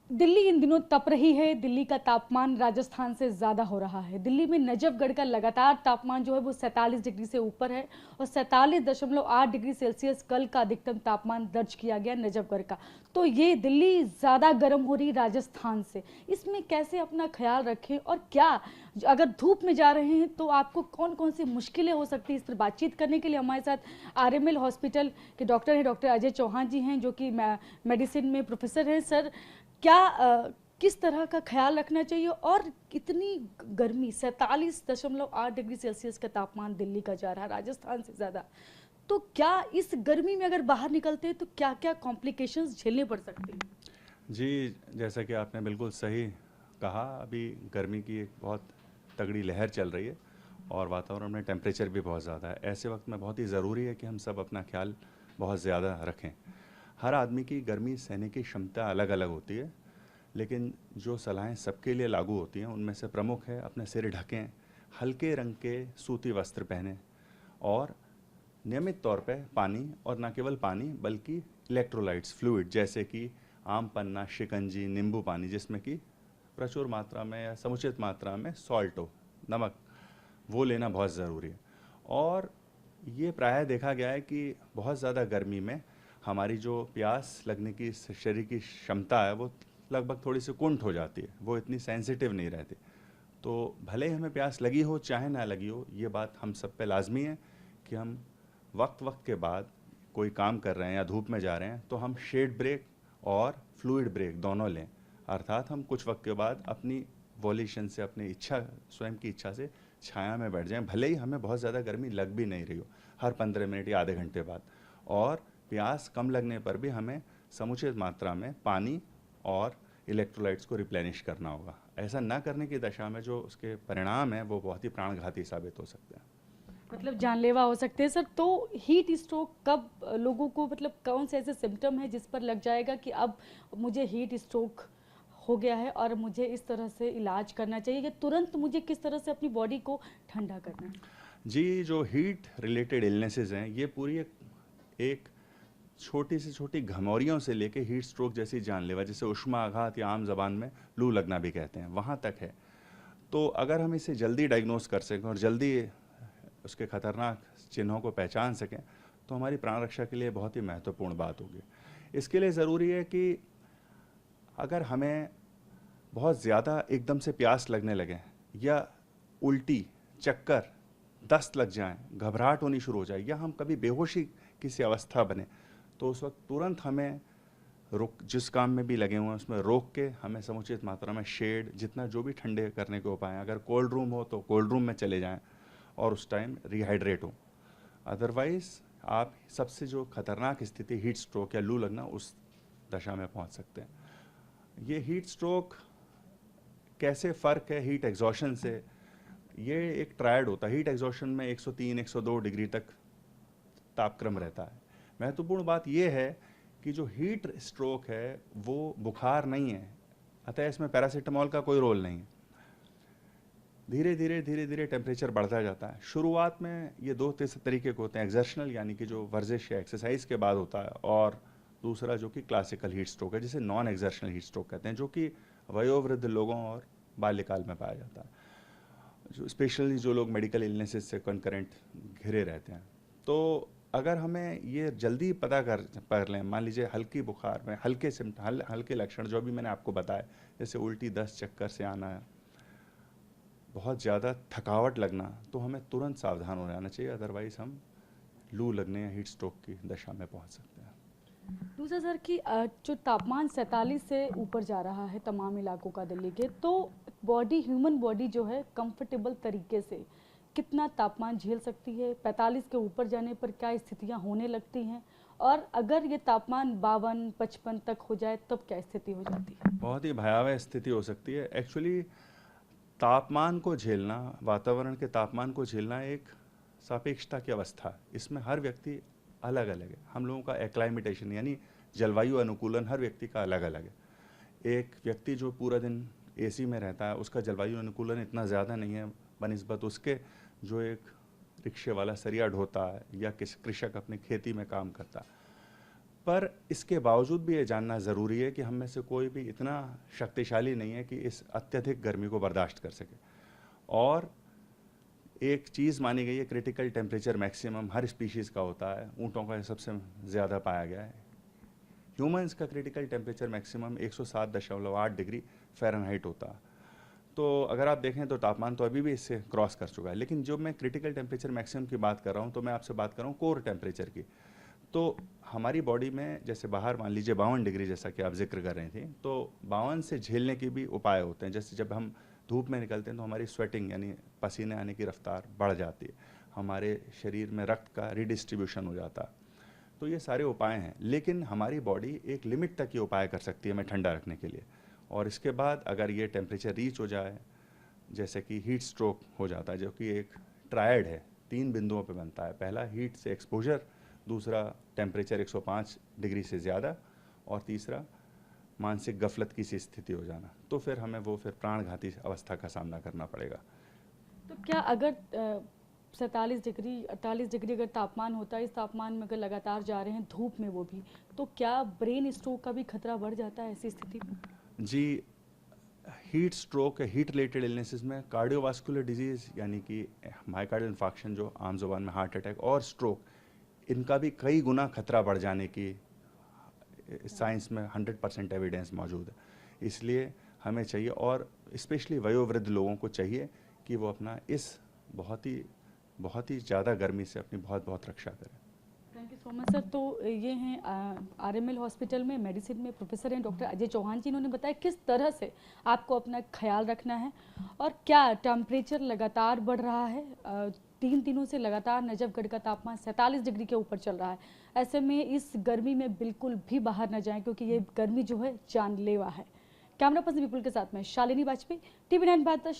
दिल्ली इन दिनों तप रही है। दिल्ली का तापमान राजस्थान से ज़्यादा हो रहा है। दिल्ली में नजफगढ़ का लगातार तापमान जो है वो 47 डिग्री से ऊपर है और 47.8 डिग्री सेल्सियस कल का अधिकतम तापमान दर्ज किया गया नजफगढ़ का। तो ये दिल्ली ज़्यादा गर्म हो रही राजस्थान से, इसमें कैसे अपना ख्याल रखें और क्या अगर धूप में जा रहे हैं तो आपको कौन कौन सी मुश्किलें हो सकती है, इस पर बातचीत करने के लिए हमारे साथ आरएमएल हॉस्पिटल के डॉक्टर हैं, डॉक्टर अजय चौहान जी हैं, जो कि मेडिसिन में प्रोफेसर हैं। सर, क्या किस तरह का ख्याल रखना चाहिए और इतनी गर्मी 47.8 डिग्री सेल्सियस का तापमान दिल्ली का जा रहा है राजस्थान से ज़्यादा, तो क्या इस गर्मी में अगर बाहर निकलते हैं तो क्या क्या कॉम्प्लिकेशंस झेलने पड़ सकते हैं? जी, जैसा कि आपने बिल्कुल सही कहा, अभी गर्मी की एक बहुत तगड़ी लहर चल रही है और वातावरण में टेम्परेचर भी बहुत ज़्यादा है। ऐसे वक्त में बहुत ही ज़रूरी है कि हम सब अपना ख्याल बहुत ज़्यादा रखें। हर आदमी की गर्मी सहने की क्षमता अलग अलग होती है, लेकिन जो सलाहें सबके लिए लागू होती हैं उनमें से प्रमुख है अपने सिर ढकें, हल्के रंग के सूती वस्त्र पहनें और नियमित तौर पे पानी, और न केवल पानी बल्कि इलेक्ट्रोलाइट्स फ्लूइड जैसे कि आम पन्ना, शिकंजी, नींबू पानी, जिसमें कि प्रचुर मात्रा में या समुचित मात्रा में सॉल्ट हो, नमक, वो लेना बहुत ज़रूरी है। और ये प्रायः देखा गया है कि बहुत ज़्यादा गर्मी में हमारी जो प्यास लगने की शरीर की क्षमता है वो लगभग थोड़ी सी कुंठ हो जाती है, वो इतनी सेंसिटिव नहीं रहती। तो भले ही हमें प्यास लगी हो चाहे ना लगी हो, ये बात हम सब पे लाजमी है कि हम वक्त वक्त के बाद कोई काम कर रहे हैं या धूप में जा रहे हैं तो हम शेड ब्रेक और फ्लूइड ब्रेक दोनों लें। अर्थात हम कुछ वक्त के बाद अपनी वॉल्यूशन से, अपनी इच्छा, स्वयं की इच्छा से छाया में बैठ जाएं, भले ही हमें बहुत ज़्यादा गर्मी लग भी नहीं रही हो, हर 15 मिनट या आधे घंटे बाद। और प्यास कम लगने पर भी हमें समुचित मात्रा में पानी और इलेक्ट्रोलाइट्स को रिप्लेनिश करना होगा। ऐसा ना करने की दशा में जो उसके परिणाम हैं वो बहुत ही प्राणघाती साबित हो सकते हैं। मतलब जानलेवा हो सकते हैं सर। तो हीट स्ट्रोक कब लोगों को, मतलब कौन से ऐसे सिम्टम है जिस पर लग जाएगा कि अब मुझे हीट स्ट्रोक हो गया है और मुझे इस तरह से इलाज करना चाहिए, या तुरंत मुझे किस तरह से अपनी बॉडी को ठंडा करना है? जी, जो हीट रिलेटेड इलनेसेस हैं ये पूरी एक छोटी से छोटी घमौरियों से लेके हीट स्ट्रोक जैसी जानलेवा, जिसे उष्मा आघात या आम जबान में लू लगना भी कहते हैं, वहाँ तक है। तो अगर हम इसे जल्दी डायग्नोस कर सकें और जल्दी उसके खतरनाक चिन्हों को पहचान सकें तो हमारी प्राण रक्षा के लिए बहुत ही महत्वपूर्ण बात होगी। इसके लिए ज़रूरी है कि अगर हमें बहुत ज़्यादा एकदम से प्यास लगने लगे या उल्टी, चक्कर, दस्त लग जाएं, घबराहट होनी शुरू हो जाए या हम कभी बेहोशी किसी अवस्था बने, तो उस वक्त तुरंत हमें रुक, जिस काम में भी लगे हुए हैं उसमें रोक के हमें समुचित मात्रा में शेड, जितना जो भी ठंडे करने के उपाय हैं, अगर कोल्ड रूम हो तो कोल्ड रूम में चले जाएं और उस टाइम रिहाइड्रेट हो। अदरवाइज़ आप सबसे जो खतरनाक स्थिति हीट स्ट्रोक या लू लगना, उस दशा में पहुंच सकते हैं। ये हीट स्ट्रोक कैसे फ़र्क है हीट एग्जॉशन से, ये एक ट्रायड होता है। हीट एग्जॉशन में 103-102 डिग्री तक तापक्रम रहता है। महत्वपूर्ण बात यह है कि जो हीट स्ट्रोक है वो बुखार नहीं है, अतः इसमें पैरासीटामोल का कोई रोल नहीं है। धीरे धीरे टेम्परेचर बढ़ता जाता है। शुरुआत में ये दो तरीके के होते हैं, एक्सर्शनल यानी कि जो वर्जिश या एक्सरसाइज के बाद होता है, और दूसरा जो कि क्लासिकल हीट स्ट्रोक है, जिसे नॉन एक्सर्शनल हीट स्ट्रोक कहते हैं, जो कि वयोवृद्ध लोगों और बाल्यकाल में पाया जाता है, जो स्पेशली जो लोग मेडिकल इलनेसेस से कंकरेंट घिरे रहते हैं। तो अगर हमें ये जल्दी पता कर लें, मान लीजिए हल्की बुखार में हल्के सिम्टम, हल्के लक्षण जो भी मैंने आपको बताया, जैसे उल्टी, दस्त, चक्कर से आना है, बहुत ज़्यादा थकावट लगना, तो हमें तुरंत सावधान हो जाना चाहिए, अदरवाइज़ हम लू लगने या हीट स्ट्रोक की दशा में पहुंच सकते हैं। दूसरा सर कि जो तापमान 47 से ऊपर जा रहा है तमाम इलाकों का दिल्ली के, तो बॉडी, ह्यूमन बॉडी जो है कंफर्टेबल तरीके से कितना तापमान झेल सकती है? 45 के ऊपर जाने पर क्या स्थितियां होने लगती हैं, और अगर ये तापमान 52-55 तक हो जाए तब क्या स्थिति हो जाती है? बहुत ही भयावह स्थिति हो सकती है। एक्चुअली तापमान को झेलना, वातावरण के तापमान को झेलना एक सापेक्षता की अवस्था है। इसमें हर व्यक्ति अलग अलग है। हम लोगों का एक्लाइमेटेशन यानी जलवायु अनुकूलन हर व्यक्ति का अलग अलग है। एक व्यक्ति जो पूरा दिन एसी में रहता है, उसका जलवायु अनुकूलन इतना ज़्यादा नहीं है बनिस्बत उसके जो एक रिक्शे वाला सरिया ढोता है या किसी कृषक अपनी खेती में काम करता है। पर इसके बावजूद भी ये जानना ज़रूरी है कि हम में से कोई भी इतना शक्तिशाली नहीं है कि इस अत्यधिक गर्मी को बर्दाश्त कर सके। और एक चीज़ मानी गई है, क्रिटिकल टेम्परेचर मैक्सिमम हर स्पीशीज़ का होता है, ऊँटों का सबसे ज़्यादा पाया गया है। ह्यूमंस का critical temperature maximum 107.8 degree Fahrenheit होता है। तो अगर आप देखें तो तापमान तो अभी भी इससे क्रॉस कर चुका है। लेकिन जो मैं क्रिटिकल टेम्परेचर मैक्सिमम की बात कर रहा हूँ, तो मैं आपसे बात कर रहा हूँ कोर टेम्परेचर की। तो हमारी बॉडी में जैसे बाहर मान लीजिए 52 डिग्री जैसा कि आप जिक्र कर रहे थे, तो 52 से झेलने के भी उपाय होते हैं। जैसे जब हम धूप में निकलते हैं तो हमारी स्वेटिंग यानी पसीने आने की रफ्तार बढ़ जाती है, हमारे शरीर में रक्त का रिडिस्ट्रीब्यूशन हो जाता है। तो ये सारे उपाय हैं, लेकिन हमारी बॉडी एक लिमिट तक ये उपाय कर सकती है हमें ठंडा रखने के लिए। और इसके बाद अगर ये टेम्परेचर रीच हो जाए, जैसे कि हीट स्ट्रोक हो जाता है, जो कि एक ट्रायड है, 3 बिंदुओं पे बनता है। पहला हीट से एक्सपोजर, दूसरा टेम्परेचर 105 डिग्री से ज़्यादा, और तीसरा मानसिक गफलत की सी स्थिति हो जाना। तो फिर हमें वो फिर प्राणघाती अवस्था का सामना करना पड़ेगा। तो क्या अगर 47 डिग्री 48 डिग्री अगर तापमान होता है, इस तापमान में अगर लगातार जा रहे हैं धूप में वो भी, तो क्या ब्रेन स्ट्रोक का भी खतरा बढ़ जाता है ऐसी स्थिति में? जी, heat stroke, heat related illnesses में कार्डियोवास्कुलर डिजीज़ यानी कि माइकार्डियल इन्फार्क्शन, जो आम जुबान में हार्ट अटैक, और स्ट्रोक, इनका भी कई गुना खतरा बढ़ जाने की साइंस में 100% एविडेंस मौजूद है। इसलिए हमें चाहिए, और स्पेशली वयोवृद्ध लोगों को चाहिए कि वो अपना इस बहुत ही ज़्यादा गर्मी से अपनी बहुत रक्षा करें। Thank you so much sir. तो ये हैं आरएमएल हॉस्पिटल में मेडिसिन में प्रोफेसर हैं डॉक्टर अजय चौहान जी। इन्होंने बताया किस तरह से आपको अपना ख्याल रखना है और क्या टेम्परेचर लगातार बढ़ रहा है। 3 दिनों से लगातार नजफगढ़ का तापमान 47 डिग्री के ऊपर चल रहा है। ऐसे में इस गर्मी में बिल्कुल भी बाहर न जाएं, क्योंकि ये गर्मी जो है जानलेवा है। कैमरा पर्सन विपुल के साथ में शालिनी वाजपेयी, TV9 भारत।